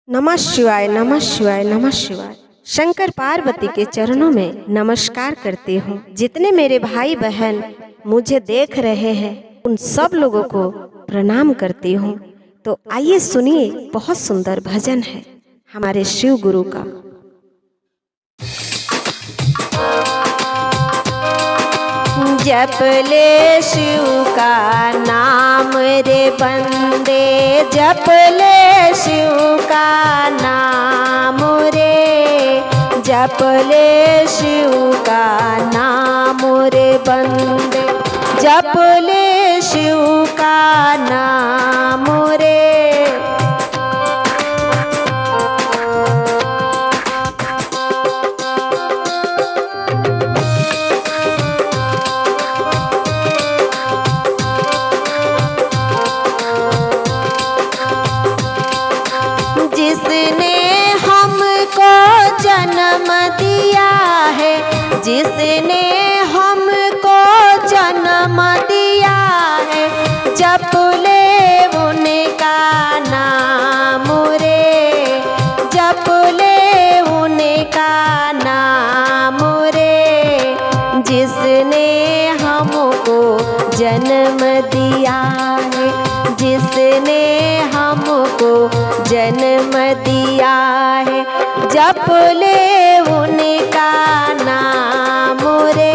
नमः शिवाय, नमः शिवाय, नमः शिवाय। शंकर पार्वती के चरणों में नमस्कार करती हूँ। जितने मेरे भाई बहन मुझे देख रहे हैं उन सब लोगों को प्रणाम करती हूँ। तो आइए सुनिए, बहुत सुंदर भजन है हमारे शिव गुरु का। जप ले शिव का नाम रे बंदे, जप ले शिव का नाम रे, जप ले शिव का नाम रे बंदे, जप ले शिव का नाम रे। जिसने हमको जन्म दिया है, जिसने हमको जन्म दिया है, जप ले उनका नाम रे, जप ले उनका नाम रे। जिसने हमको जन्म दिया है, जिसने हमको जन्म दिया है, जप ले उनका नाम रे।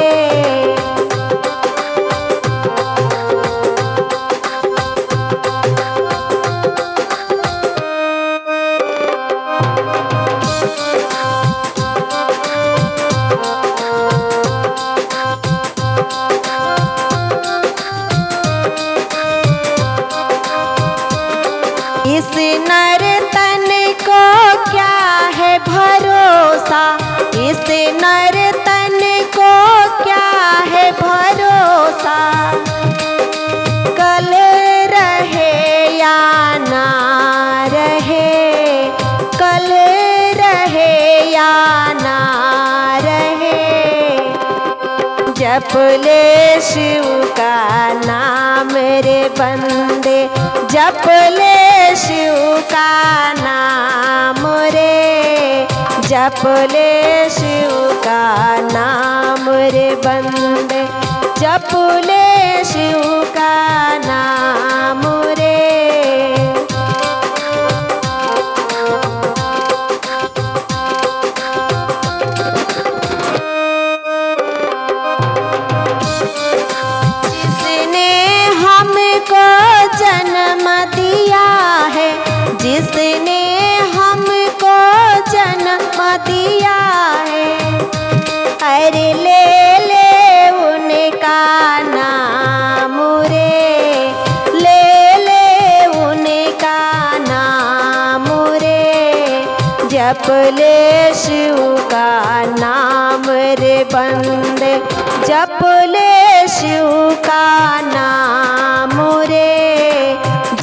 इस नर तन को क्या है भरोसा, इस नर तन को क्या है भरोसा, कल रहे या ना रहे, कल रहे या ना रहे। जप ले शिव का नाम रे बंदे, जप ले शिव का नाम रे, जप ले शिव का नाम रे बंदे, जप ले शिव का नाम रे। जिसने हमको जन्म दिया है, जिसने हमको जन्म दिया है, अरे ले ले उनका नाम रे, ले ले उनका नाम रे। जप ले शिव का नाम रे बंदे, जप ले शिव का नाम रे,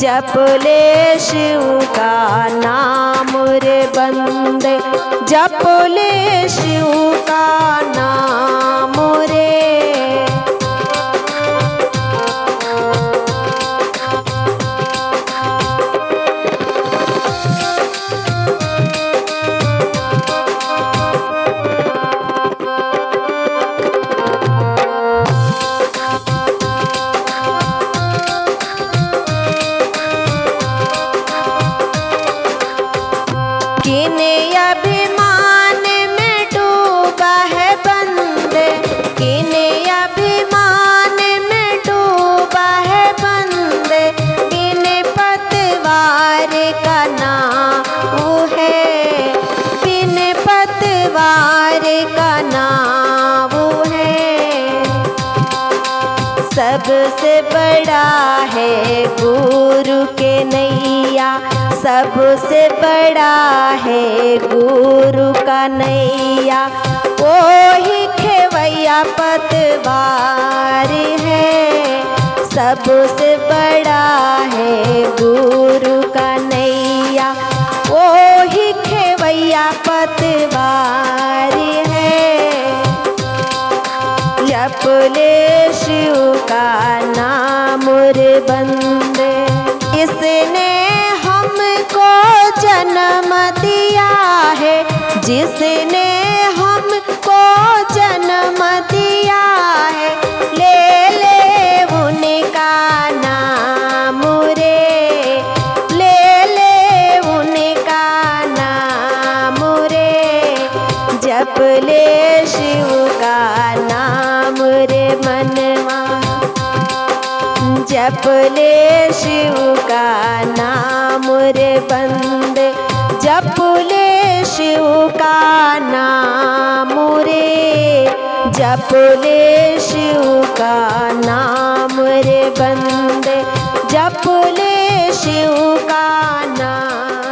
जप ले शिव का नाम रे बंदे, जप ले शिव का नाम रे। किने अभिमान में डूबा है बंदे, किने अभिमान में डूबा है बंदे, बिन पतवार का नाम है, बिन पतवार का नाम है। सबसे बड़ा है गुरु के नैया, सबसे बड़ा है गुरु का नैया, वो ही खेवैया पतवार है। सबसे बड़ा है गुरु का नैया, वो ही खेवैया पतवार है। जप ले शिव का नाम रे बंदे, इसने हमको जन्म जिसने हमको जन्म दिया है, ले ले उनका नाम रे, ले ले उनका नाम रे, जप ले शिव का नाम रे मनवा, जप ले शिव का नाम रे बंदे, जप ले शिव का नाम रे, जप ले शिव का नाम रे बंदे, जप ले शिव का नाम।